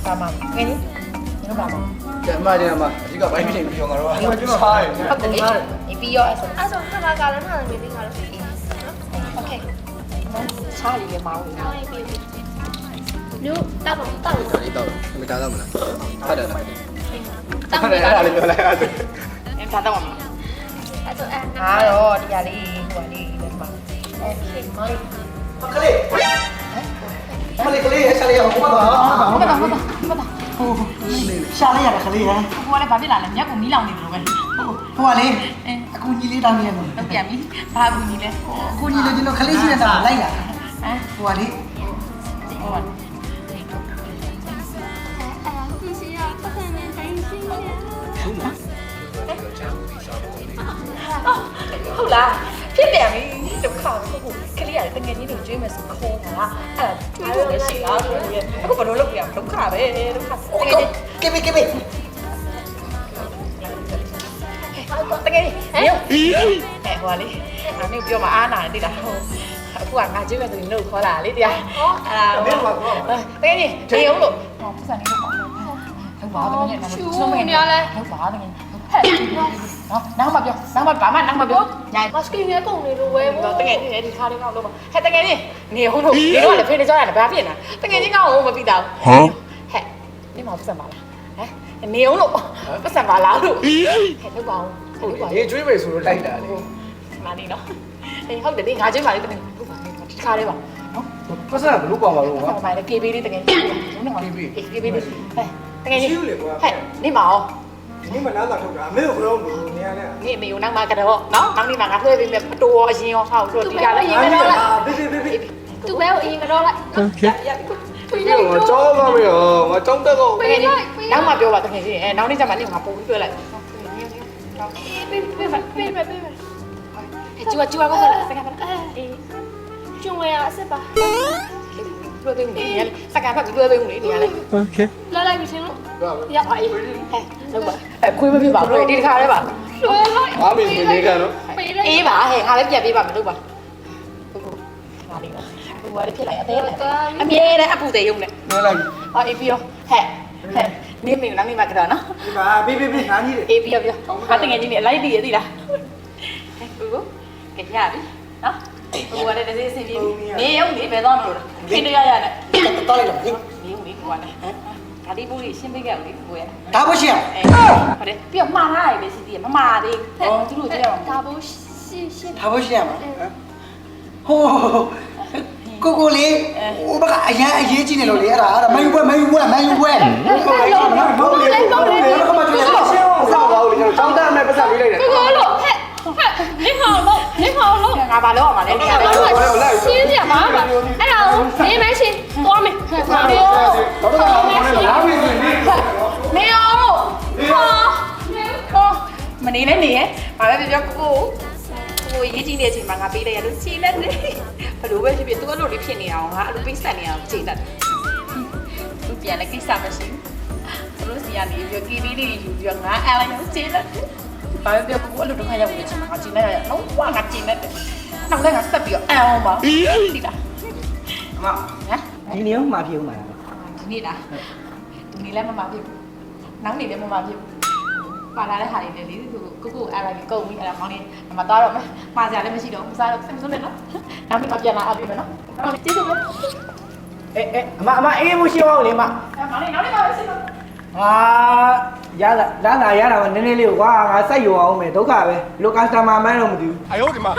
ပါမှာငယ်ကြီးဘာမှ ကျမကျမအကြီးကဘိုင်းဖြစ်ပြီးတော့ငါတို့ကစားရတယ် ဟုတ်တယ်ဒီပြီးရောအဲ့ဆို အဲ့ဆိုခဏကလည်းမှလည်းမေးငါလို့โอเค ချားရီမောင်းနေ ဆောင်းရေးပြီးလူတောက်တောက် ဒီတော့မတားတော့မလားဟုတ်တယ်လား တောက် အဲ့ဒါလေးပြောလိုက်အဲ့ဒါ အဲ့ဒါတော့မလား အဲ့ဆိုအဲ့ ဟာတော့ဒီကလေးဟိုကလေးဒီမှာโอเคမောင်း ကလေးမလေးကလေးဆက်လေးအောင်ဘာသာ ဟုတ်ပါဟုတ်ပါဟုတ်ပါ ဟိုရှာလိုက်ရတာခလေးဟမ် ဟိုကလည်းဘာဖြစ်လာလဲမြက်ကိုမီးလောင်နေတယ်လို့ပဲ ဟိုကလေအခုညီလေးတောင်းနေတယ် တော့ပြန်ပြီဘာကူကြီးလဲ အခုညီလေးကျွန်တော်ခလေးရှိနေတာလိုက်လာ ဟမ် ဟိုကလေ ဟိုက ဒီစီရပတ်စံနဲ့တိုင်းစီရ ဟုတ်လားဖြစ်ပြန်ပြီဒုက္ခကိုခလေးရတယ်တကယ်ကြီးတွေကျွေးမယ်ဆိုခေါ်တာအဲ့ဒါကျွေးလို့လည်းရှိလားဆိုရင်အခုဘယ်လိုလုပ်ပြရဒုက္ခပဲဒုက္ခတကယ်ကြီး ကေဘေကေဘေ တကယ်ကြီးဟဲ့ဟိုလေအမေပြောမှာအားနာတယ်တိလားဟိုအခုကငါကျွေးမယ်ဆိုရင်လို့ခေါ်လာလေတရားအဲ့ဒါတကယ်ကြီးနေအောင်လို့ဟောပတ်စံနေလို့ပေါ့ဟုတ်ပါတော့တကယ်ကြီးဟုတ်ပါတကယ်ဟဲ့နော်နောက်မှပြောနောက်မှဘာမှနောက်မှပြောညာ မစကင်းရကုန်နေလို့ဝဲ တော့တကယ်ကြီးဒီခါလေးကောက်လို့ပါဟဲ့တကယ်ကြီးနေဟုတ်လို့ဒီတော့လည်းဖေးနေကြရတယ်ဘာဖြစ်နေတကယ်ကြီးကောက်အောင်မပြီးတော့ဟမ်ဟဲ့ဒီမှာပတ်စံပါလားဟမ်နေအောင်လို့ပတ်စံပါလားလို့ဟဲ့လုပ်ပါအောင်ဟုတ်ပါ ရေကျွေးမယ်ဆိုလို့လိုက်တာလေ မာနီနော်အေးဟုတ်တယ်ဒီငါချင်းပါလေတကယ်ဟုတ်ပါဒီခါလေးပါနော် ပတ်စံဘလို့ကွာပါလို့ ဟုတ် ကွာ ပါလေ KB လေးတကယ်ကြီးနော် KB လေးဟဲ့တကယ်ကြီးဟဲ့နေမအောင် 你们哪咋ထုတ်တာ没有不让不你看那 နေမေကိုနောက်မှကတော့နော်နောက်နေ့မှငါထွေးပေးမယ်အတူရောအရင်ရောဟောက်ဆိုဒီကလည်း 别别别别 သူ့ဘဲကိုအရင်ကတော့လိုက် 这个我招了没有我招得够 တကယ်ကြီးနောက်မှပြောပါတကယ်ကြီးအဲနောက်နေ့ကျမှနေငါပုံပြီးပြောလိုက် ပေးပေးပေးပေးပေး ကျူကဘာလဲစကားပါအေး ကျုံဝဲရအစ်ပါ လွှဲပေးဦးနေရစကားဖတ်ပြီးလွှဲပေးဦးနေဒီကလည်း လာလိုက်ပြီချင်းလို့ ရပါအေးဟဲ့လောက်ပါအခွေးမဖြစ်ပါဘူးဒီတစ်ခါလေးပါ လွှဲလိုက် အားမင်းနေကန်နော် ပေးလိုက် အေးပါဟဲ့ငါလည်းပြန်ပေးပါမယ်လို့ပါဟုတ်ပါလေးပါဟိုကလည်းဖြစ်လိုက်အသေးလည်းအမြဲတမ်းအပူသေးရုံနဲ့ နေလိုက် ဟောအေးပြီးရောဟဲ့နေမင်းနောက်နေ့မှကတော့နော် 你把别别别拿你的 အေးပြီးရောပြောဟာတကယ်ကြီးနေအလိုက်တည်ရသေးလားဟဲ့ကိုကကြရပြီနော်ဟိုကလည်းတစ်စိအဆင်ပြေနေရုံနေပဲသွားမလို့ခင်းရရနဲ့ တော်လိုက်တော့ဟင် နေရုံနေကိုကလည်းဒါဒီဘူးလေးရှင်းပေးခဲ့အောင်လေကိုရ ဒါမှရှိအောင် ဟုတ်တယ်ပြီးတော့မှားထားရပဲစီတီမမှားသေးသူတို့ကြည့်ရအောင် ဒါဘူးရှင်းရှင်း ဒါမှရှိရမှာဟိုကိုလေးဟိုဘကအရန်အရေးကြီးနေလို့လေအဲ့ဒါမယူပွဲမယူပွဲမယူပွဲ ဟုတ်လေဟုတ်လေဟုတ်လေခမကျွေးရှင်းအောင်စောက်ပါဦးလေကျွန်တော်တောင်းတမဲ့ပတ်စံပေးလိုက်တယ် ကိုကိုလို့ဟဲ့နေဟောင်းလို့နေဟောင်းလို့ ငါဘာလို့အောင်မလဲနေရတယ် ရှင်းရမှာပါအဲ့ဒါကိုနေမရှင်းသွားမယ်ဟာနေရော တော့တော့လာပြီဆိုရင် နေအောင်လို့ဟောမနေနဲ့နေရဘာပဲပြောကိုရေးကြည့်နေတဲ့အချိန်မှာငါပေးလိုက်ရလို့ချိန်လက်နေဘလို့ပဲဖြစ်ဖြစ်သူကလို့လေးဖြစ်နေအောင်ငါအဲ့လိုပေးဆက်နေအောင်ချိန်လက်သူပြန်လည်းကိစ္စမရှိဘူးလို့စီရနေပြီးကီလေးလေးယူပြီးငါအဲ့လိုက်တော့ချိန်လက်ဘာပဲပြောကိုအဲ့လိုဒုက္ခရောက်နေချိန်မှာငါချိန်လက်ရတော့ဝါငါချိန်လက်နောက်လည်းငါဆက်ပြီးတော့အောင်ပါသိလား အမ ဟမ် ဒီနေမှာပြေဦးမှာ ဒီနေ့လားဒီနေ့လည်းမမဖြစ်ဘူးနောက်နေ့လည်းမမဖြစ်ဘူးပါလာတဲ့ဟာတွေလည်းလေသူကိုအဲ့ဒါကြီးကုန်ပြီအဲ့ဒါမောင်းနေမသွားတော့မှာစရာလည်းမရှိတော့ဘူးစားတော့စိတ်မဆုံးနဲ့နော်နောက်နေ့မှပြန်လာအပ်ပြီမယ်နော်ကျေးဇူးပဲ အေးအမအေးမရှိအောင်လေအမ မောင်းနေနောက်နေ့မှပဲစိတ်မ ဟာရလာရတာကနည်းနည်းလေးကွာငါစိုက်ရုံအောင်မယ်ဒုက္ခပဲလိုကစတမာမန်းတော့မသိဘူး 哎呦我的妈！